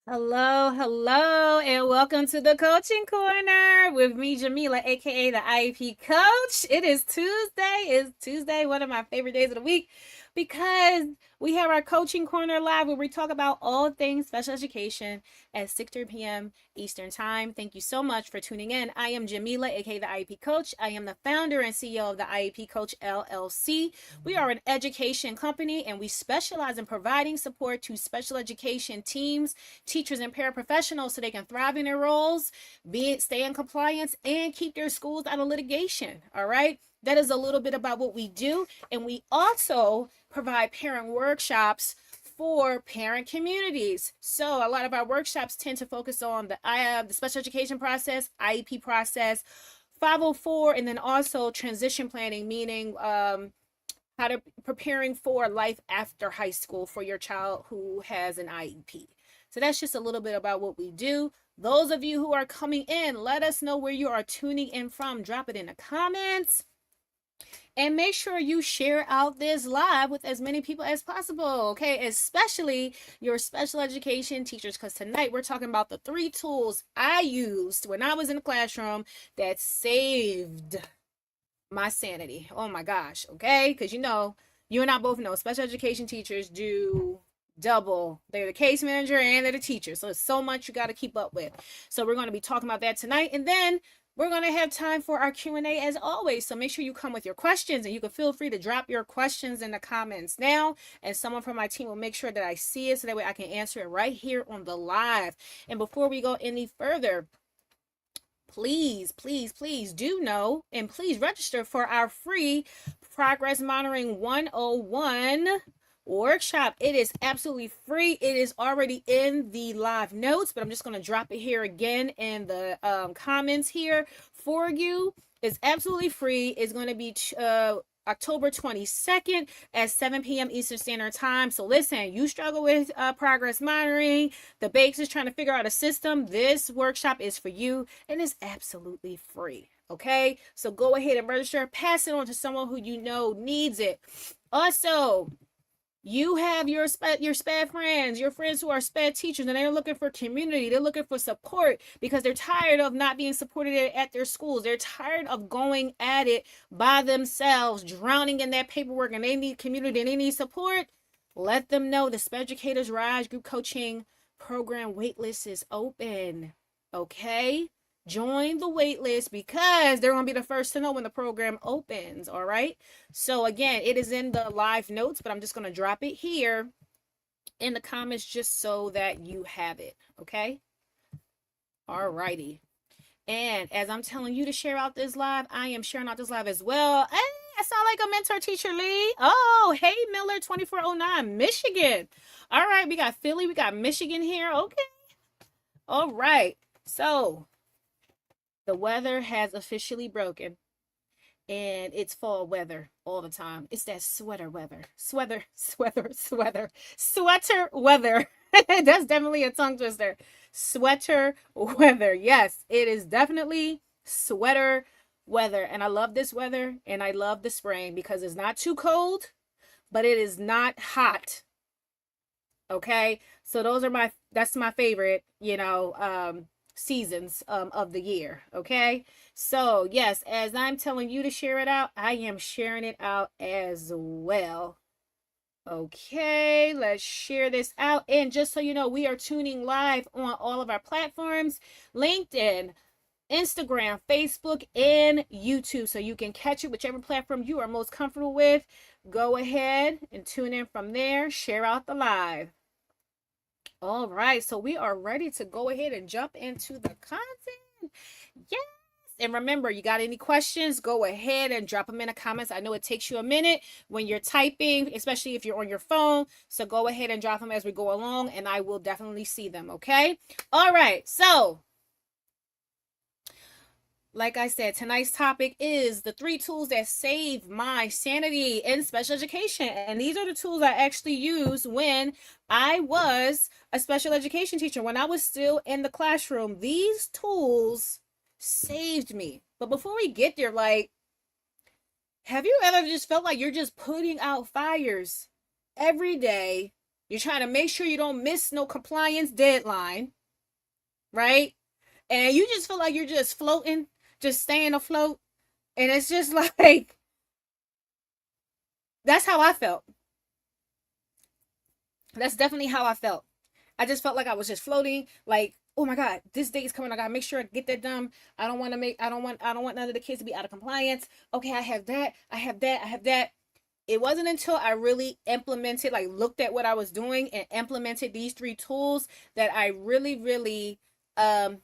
Hello, and welcome to the Coaching Corner with me, Jamila, aka the IEP Coach. It is Tuesday. It's Tuesday, one of my favorite days of the week, because we have our Coaching Corner live where we talk about all things special education at 6:30 p.m. Eastern Time. Thank you so much for tuning in. I am Jamila, aka the IEP Coach. I am the founder and CEO of the IEP Coach LLC. We are an education company and we specialize in providing support to special education teams, teachers, and paraprofessionals so they can thrive in their roles, stay in compliance, and keep their schools out of litigation. All right. That is a little bit about what we do. And we also provide parent workshops for parent communities. So a lot of our workshops tend to focus on the special education process, IEP process, 504, and then also transition planning, meaning how to preparing for life after high school for your child who has an IEP. So that's just a little bit about what we do. Those of you who are coming in, let us know where you are tuning in from. Drop it in the comments. And make sure you share out this live with as many people as possible, okay? Especially your special education teachers, because tonight we're talking about the 3 tools I used when I was in the classroom that saved my sanity. Oh my gosh, okay? Because you and I both know special education teachers do double. They're the case manager and they're the teacher. So it's so much you got to keep up with. So we're going to be talking about that tonight. And then we're going to have time for our Q&A as always. So make sure you come with your questions, and you can feel free to drop your questions in the comments now. And someone from my team will make sure that I see it so that way I can answer it right here on the live. And before we go any further, please do know and please register for our free Progress Monitoring 101 workshop. It is absolutely free. It is already in the live notes, but I'm just going to drop it here again in the comments here for you. It's absolutely free. It's going to be October 22nd at 7 p.m. Eastern Standard Time. So listen, you struggle with progress monitoring, the Bakes is trying to figure out a system. This workshop is for you and is absolutely free. Okay, so go ahead and register. Pass it on to someone who you know needs it. Also, you have your SPED friends, your friends who are SPED teachers, and they're looking for community. They're looking for support because they're tired of not being supported at their schools. They're tired of going at it by themselves, drowning in that paperwork, and they need community and they need support. Let them know the SPED Educators Rise Group Coaching Program waitlist is open. Okay? Join the waitlist because they're going to be the first to know when the program opens. All right. So again, it is in the live notes, but I'm just going to drop it here in the comments just so that you have it. Okay. All righty. And as I'm telling you to share out this live, I am sharing out this live as well. Hey, I sound like a mentor, Teacher Lee. Oh, hey, Miller 2409, Michigan. All right. We got Philly. We got Michigan here. Okay. All right. So the weather has officially broken, and it's fall weather all the time. It's that sweater weather. Sweater weather. That's definitely a tongue twister. Sweater weather. Yes, it is definitely sweater weather. And I love this weather, and I love the spring because it's not too cold, but it is not hot. Okay? So that's my favorite, seasons of the year. Okay, so yes, as I'm telling you to share it out, I am sharing it out as well. Okay, let's share this out. And just so you know, we are tuning live on all of our platforms: LinkedIn, Instagram, Facebook, and YouTube. So you can catch it whichever platform you are most comfortable with. Go ahead and tune in from there. Share out the live. All right, so we are ready to go ahead and jump into the content. Yes. And remember, you got any questions, go ahead and drop them in the comments. I know it takes you a minute when you're typing, especially if you're on your phone. So go ahead and drop them as we go along, and I will definitely see them, okay? All right, so like I said, tonight's topic is the 3 tools that save my sanity in special education. And these are the tools I actually used when I was a special education teacher, when I was still in the classroom. These tools saved me. But before we get there, have you ever just felt like you're just putting out fires every day? You're trying to make sure you don't miss no compliance deadline, right? And you just feel like you're just floating, just staying afloat. And it's just like, that's how I felt. That's definitely how I felt. I just felt like I was just floating, like, oh my God, this date is coming. I gotta make sure I get that done. I don't want none of the kids to be out of compliance. Okay, I have that, I have that, I have that. It wasn't until I really implemented, like looked at what I was doing and implemented these three tools, that I really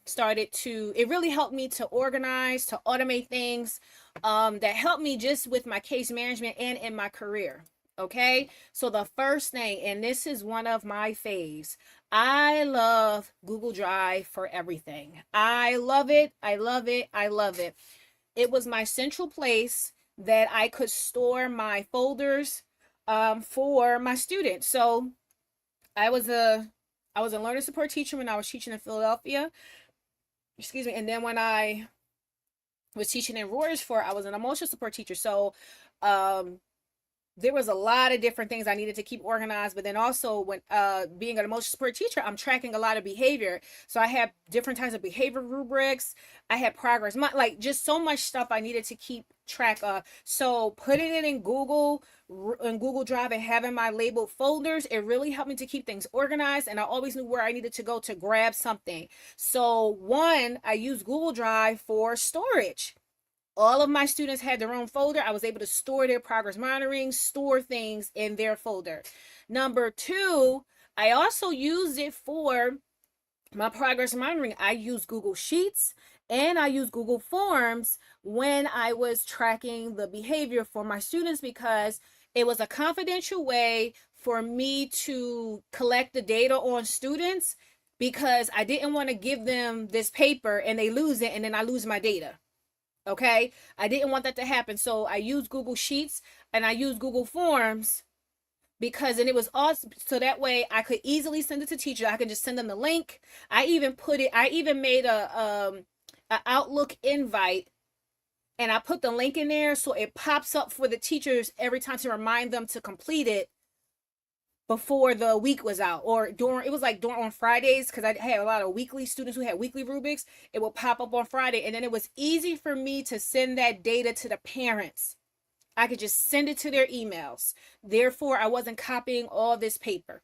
started to, it really helped me to organize, to automate things, that helped me just with my case management and in my career. Okay, so the first thing, and this is one of my faves, I love Google Drive for everything. I love it. I love it. I love it. It was my central place that I could store my folders, for my students. So I was a I was a learner support teacher when I was teaching in Philadelphia. Excuse me. And then when I was teaching in Royersford, I was an emotional support teacher. So um, there was a lot of different things I needed to keep organized. But then also, when being an emotional support teacher, I'm tracking a lot of behavior. So I have different types of behavior rubrics. I had progress, like just so much stuff I needed to keep track of. So putting it in Google Drive and having my labeled folders, it really helped me to keep things organized. And I always knew where I needed to go to grab something. So one, I use Google Drive for storage. All of my students had their own folder. I was able to store their progress monitoring, store things in their folder. Number two, I also used it for my progress monitoring. I use Google Sheets and I use Google Forms when I was tracking the behavior for my students, because it was a confidential way for me to collect the data on students, because I didn't want to give them this paper and they lose it and then I lose my data. Okay, I didn't want that to happen. So I use Google Sheets and I use Google Forms, because and it was awesome. So that way I could easily send it to teachers. I could just send them the link. I even made a Outlook invite, and I put the link in there so it pops up for the teachers every time to remind them to complete it before the week was out, or during, it was like during on Fridays, because I had a lot of weekly students who had weekly rubrics. It would pop up on Friday, and then it was easy for me to send that data to the parents. I could just send it to their emails. Therefore, I wasn't copying all this paper.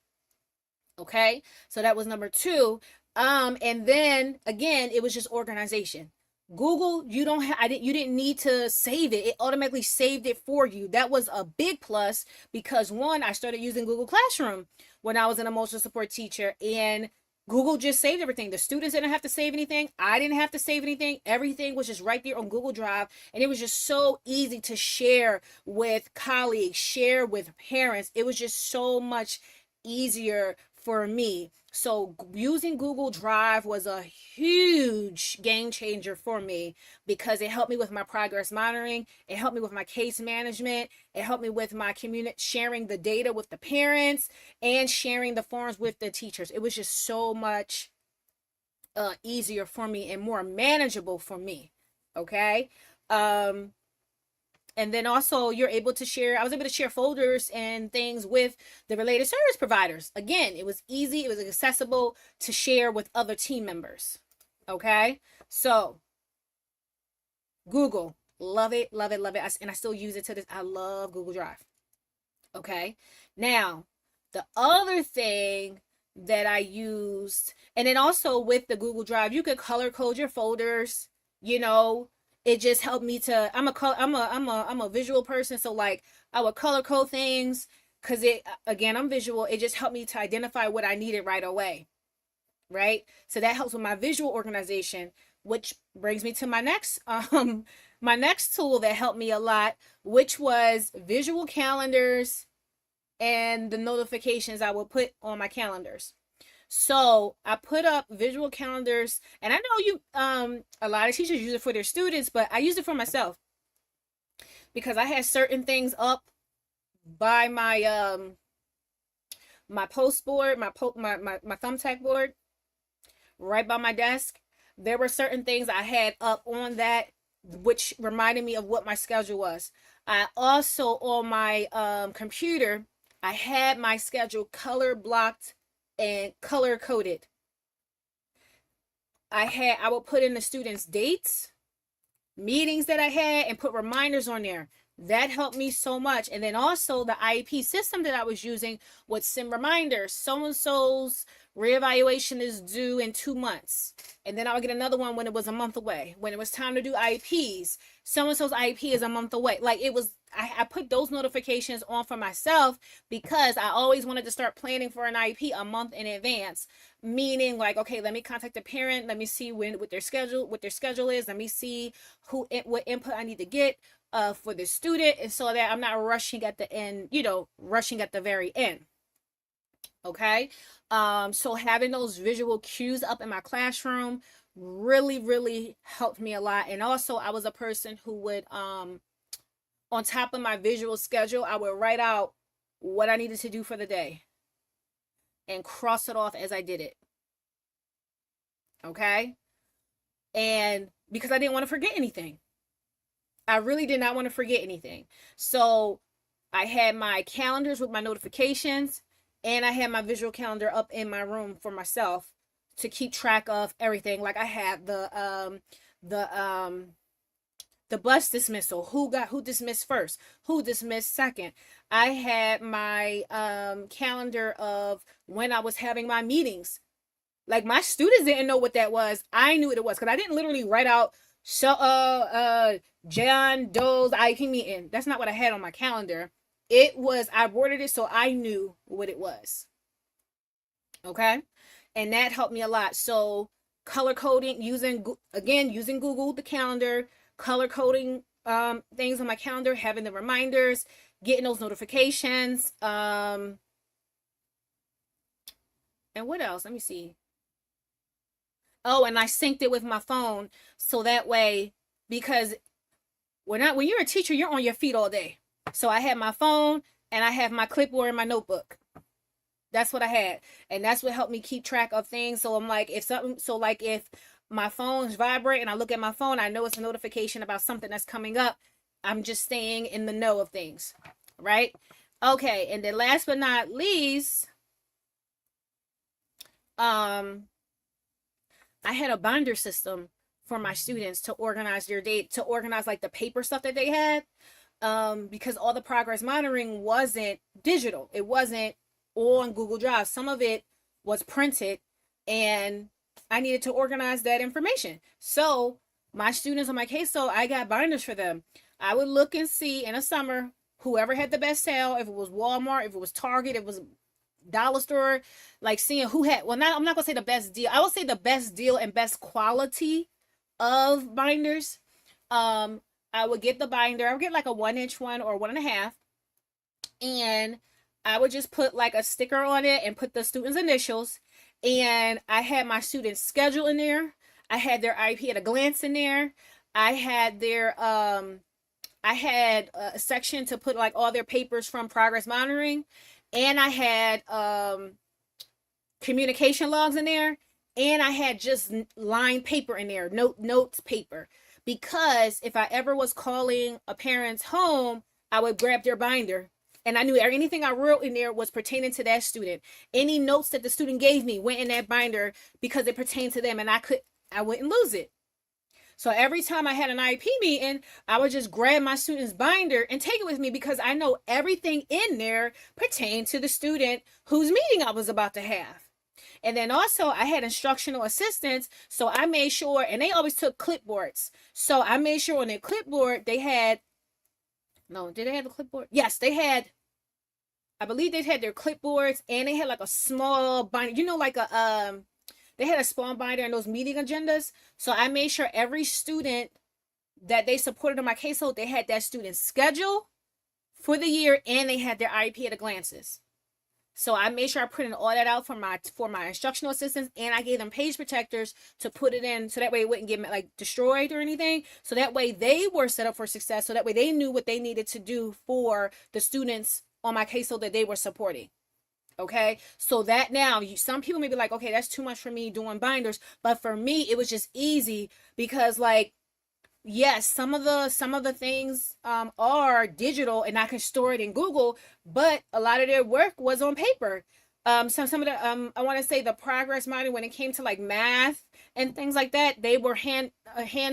Okay, so that was number two. And then again, it was just organization. Google, you didn't need to save it. It automatically saved it for you. That was a big plus, because one, I started using Google Classroom when I was an emotional support teacher, and Google just saved everything. The students didn't have to save anything. I didn't have to save anything. Everything was just right there on Google Drive, and it was just so easy to share with colleagues, share with parents. It was just so much easier for me. So using Google Drive was a huge game changer for me, because it helped me with my progress monitoring. It helped me with my case management. It helped me with my sharing the data with the parents and sharing the forms with the teachers. It was just so much easier for me and more manageable for me. Okay. And then also you're able to share, I was able to share folders and things with the related service providers. Again, it was easy, it was accessible to share with other team members. Okay, so Google, love it, love it, love it. And I still use it to this. I love Google Drive. Okay, now the other thing that I used, and then also with the Google Drive, you could color code your folders. You know, it just helped me to. I'm a visual person, so like I would color code things, because it, again, I'm visual. It just helped me to identify what I needed right away, right? So that helps with my visual organization, which brings me to my next tool that helped me a lot, which was visual calendars and the notifications I will put on my calendars. So I put up visual calendars, and I know a lot of teachers use it for their students, but I use it for myself, because I had certain things up by my post board, my thumbtack board, right by my desk. There were certain things I had up on that, which reminded me of what my schedule was. I also, on my computer, I had my schedule color blocked and color coded. I would put in the students' dates, meetings that I had, and put reminders on there. That helped me so much. And then also the IEP system that I was using would send reminders. So-and-so's reevaluation is due in 2 months. And then I would get another one when it was a month away. When it was time to do IEPs, so-and-so's IEP is a month away. Like it was, I put those notifications on for myself because I always wanted to start planning for an IEP a month in advance. Meaning like, okay, let me contact the parent. Let me see what their schedule is. Let me see what input I need to get for the student, and so that I'm not rushing at the end, rushing at the very end. Okay. So having those visual cues up in my classroom really, really helped me a lot. And also I was a person who would, on top of my visual schedule, I would write out what I needed to do for the day and cross it off as I did it. Okay. And because I didn't want to forget anything. I really did not want to forget anything. So I had my calendars with my notifications, and I had my visual calendar up in my room for myself to keep track of everything. Like I had the bus dismissal, who dismissed first, who dismissed second. I had my calendar of when I was having my meetings. Like my students didn't know what that was. I knew what it was because I didn't literally write out John Doe's IEP meeting. That's not what I had on my calendar. It was, I worded it so I knew what it was. Okay. And that helped me a lot. So color coding, using Google, the calendar, color coding things on my calendar, having the reminders, getting those notifications. And what else? Let me see. Oh, and I synced it with my phone so that way, because when you're a teacher, you're on your feet all day. So I had my phone and I have my clipboard and my notebook. That's what I had. And that's what helped me keep track of things. So I'm like, if my phone's vibrating and I look at my phone, I know it's a notification about something that's coming up. I'm just staying in the know of things. Right? Okay. And then last but not least, I had a binder system for my students to organize their date, to organize like the paper stuff that they had, because all the progress monitoring wasn't digital. It wasn't all on Google Drive. Some of it was printed, and I needed to organize that information. So my students on my caseload, I got binders for them. I would look and see in the summer whoever had the best sale, if it was Walmart, if it was Target, if it was dollar store, like seeing who had, I'm not gonna say the best deal. I will say the best deal and best quality of binders. I would get the binder. I would get like a 1-inch one or 1.5, and I would just put like a sticker on it and put the student's initials. And I had my students' schedule in there. I had their IEP at a glance in there. I had a section to put like all their papers from progress monitoring, and I had communication logs in there, and I had just lined paper in there, notes paper, because if I ever was calling a parent's home, I would grab their binder, and I knew anything I wrote in there was pertaining to that student. Any notes that the student gave me went in that binder because it pertained to them, and I wouldn't lose it. So every time I had an IEP meeting, I would just grab my student's binder and take it with me because I know everything in there pertained to the student whose meeting I was about to have. And then also I had instructional assistants, so I made sure, and they always took clipboards. So I made sure on their clipboard did they have a clipboard? Yes, they had, I believe they had their clipboards, and they had like a small binder, they had a small binder and those meeting agendas. So I made sure every student that they supported on my caseload, they had that student's schedule for the year, and they had their IEP at a glances. So I made sure I printed all that out for my instructional assistants, and I gave them page protectors to put it in so that way it wouldn't get like destroyed or anything. So that way they were set up for success. So that way they knew what they needed to do for the students on my caseload that they were supporting. Okay, so that now some people may be like, okay, that's too much for me doing binders, but for me it was just easy because like yes, some of the things are digital and I can store it in Google, but a lot of their work was on paper. Some of the I want to say the progress model when it came to like math and things like that, they were hand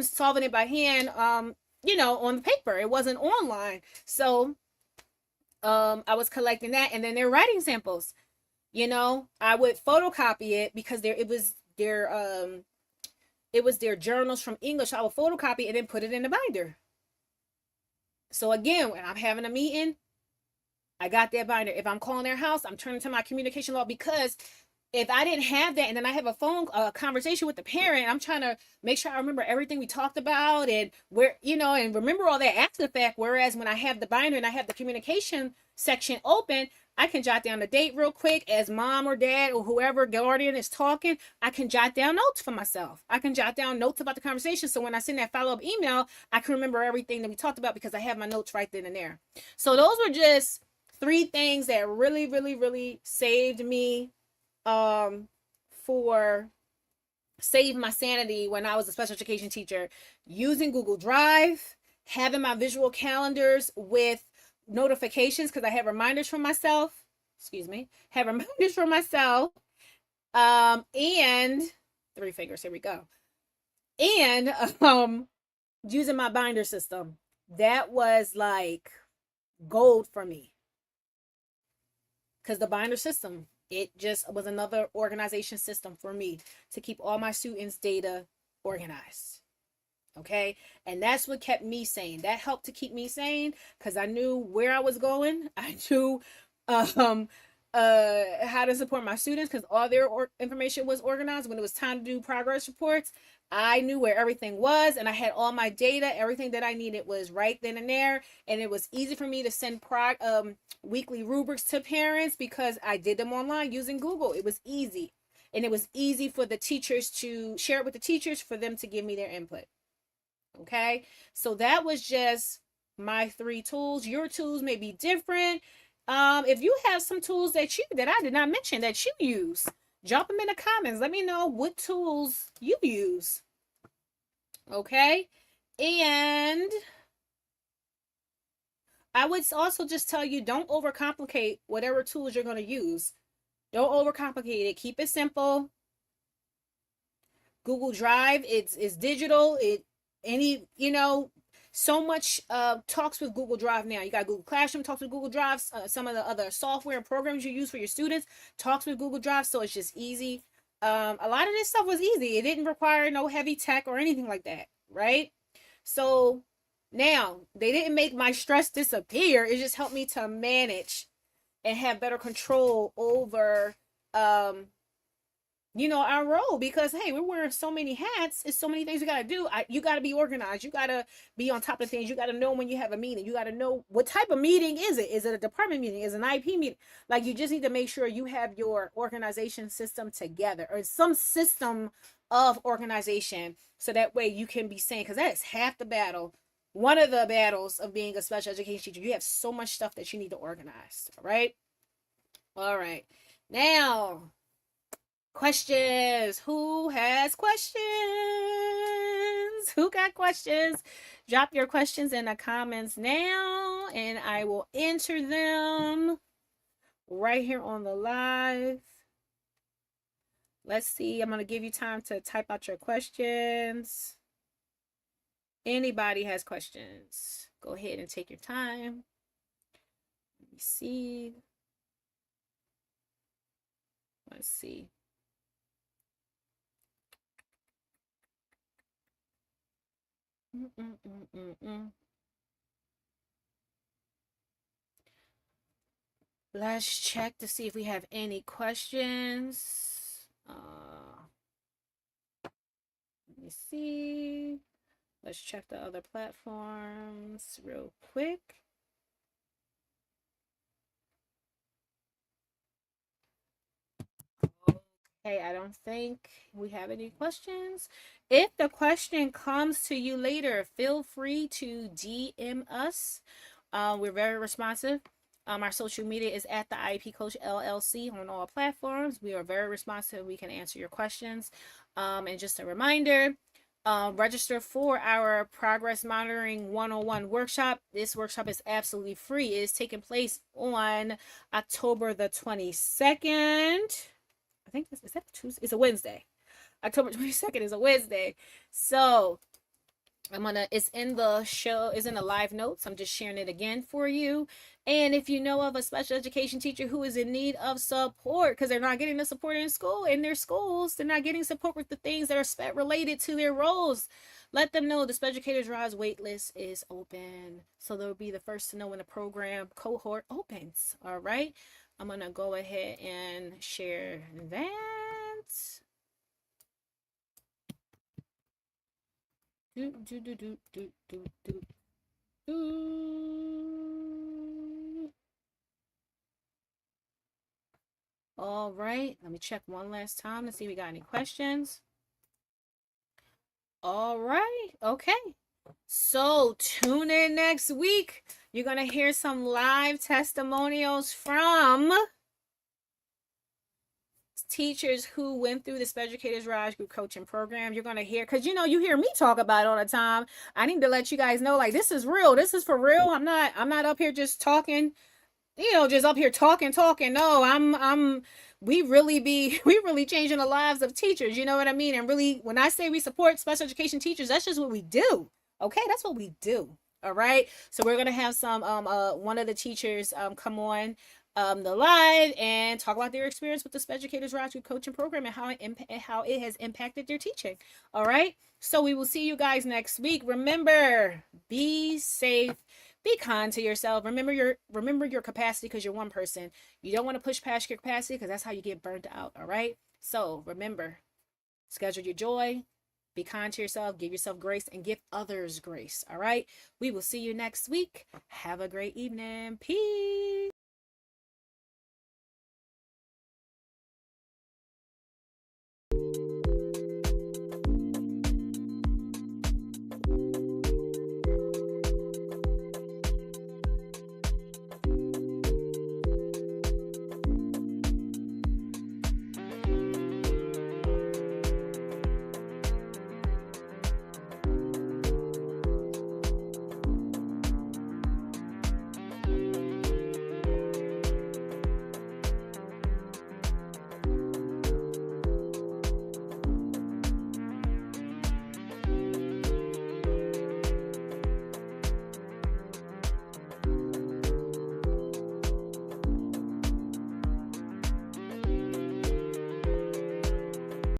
solving it by hand, on the paper. It wasn't online. So I was collecting that, and then their writing samples. I would photocopy it because it was their journals from English. I would photocopy and then put it in the binder. So again, when I'm having a meeting, I got that binder. If I'm calling their house, I'm turning to my communication log, because if I didn't have that and then I have a phone conversation with the parent, I'm trying to make sure I remember everything we talked about and and remember all that after the fact. Whereas when I have the binder and I have the communication section open, I can jot down the date real quick as mom or dad or whoever guardian is talking. I can jot down notes for myself. I can jot down notes about the conversation. So when I send that follow up email, I can remember everything that we talked about because I have my notes right then and there. So those were just three things that really, really, really saved me um for save my sanity when I was a special education teacher, using Google Drive, having my visual calendars with notifications because I have reminders for myself. Excuse me, have reminders for myself. And three fingers, here we go. And using my binder system. That was like gold for me because the binder system, it just was another organization system for me to keep all my students' data organized. Okay. And that's what kept me sane. That helped to keep me sane because I knew where I was going. I knew um how to support my students because all their information was organized. When it was time to do progress reports, I knew where everything was and I had all my data. Everything that I needed was right then and there, and it was easy for me to send weekly rubrics to parents because I did them online using Google. It was easy, and it was easy for the teachers to share it with the teachers for them to give me their input. Okay, so that was just my three tools. Your tools may be different. If you have some tools that I did not mention that you use, drop them in the comments. Let me know what tools you use. Okay, and I would also just tell you, don't overcomplicate whatever tools you're going to use. Don't overcomplicate it. Keep it simple. Google Drive, it's digital. So much talks with Google Drive now. You got Google Classroom talks with Google Drive. Some of the other software and programs you use for your students talks with Google Drive. So it's just easy. A lot of this stuff was easy. It didn't require no heavy tech or anything like that, right? So now they didn't make my stress disappear. It just helped me to manage and have better control over our role, because hey, we're wearing so many hats. It's so many things we got to do. You got to be organized. You got to be on top of things. You got to know when you have a meeting. You got to know what type of meeting is it. Is it a department meeting? Is it an IEP meeting? Like, you just need to make sure you have your organization system together, or some system of organization, so that way you can be sane, because that is half the battle. One of the battles of being a special education teacher, you have so much stuff that you need to organize. All right, now questions. Who has questions? Who got questions? Drop your questions in the comments now, and I will answer them right here on the live. Let's see. I'm going to give you time to type out your questions. Anybody has questions, go ahead and take your time. Let me see. Let's see. Let's check to see if we have any questions. Let me see. Let's check the other platforms real quick. Okay, I don't think we have any questions. If the question comes to you later, feel free to DM us. We're very responsive. Our social media is at the IEP Coach LLC on all platforms. We are very responsive. We can answer your questions. And just a reminder, register for our progress monitoring 101 workshop. This workshop is absolutely free. It is taking place on October the 22nd. I think this is that Tuesday. It's a Wednesday. October 22nd is a Wednesday. So it's in the show, it's in the live notes. I'm just sharing it again for you. And if you know of a special education teacher who is in need of support because they're not getting the support in school, in their schools, they're not getting support with the things that are related to their roles, let them know the Special Educators Rise wait list is open. So they'll be the first to know when the program cohort opens. All right. I'm going to go ahead and share that. Do, do, do, do, do, do, do, do. All right, let me check one last time to see if we got any questions. All right, okay. So tune in next week. You're going to hear some live testimonials from teachers who went through the Special Educators Rise Group coaching program. You're going to hear, because you hear me talk about it all the time. I need to let you guys know, like, this is real. This is for real. I'm not up here just talking, just up here talking. No, we really changing the lives of teachers. You know what I mean? And really, when I say we support special education teachers, that's just what we do. Okay, that's what we do. All right. So we're gonna have some one of the teachers come on the live and talk about their experience with the Special Educators Rise Group coaching program and how it has impacted their teaching. All right. So we will see you guys next week. Remember, be safe. Be kind to yourself. Remember your capacity because you're one person. You don't want to push past your capacity because that's how you get burnt out. All right. So remember, schedule your joy. Be kind to yourself. Give yourself grace and give others grace. All right. We will see you next week. Have a great evening. Peace.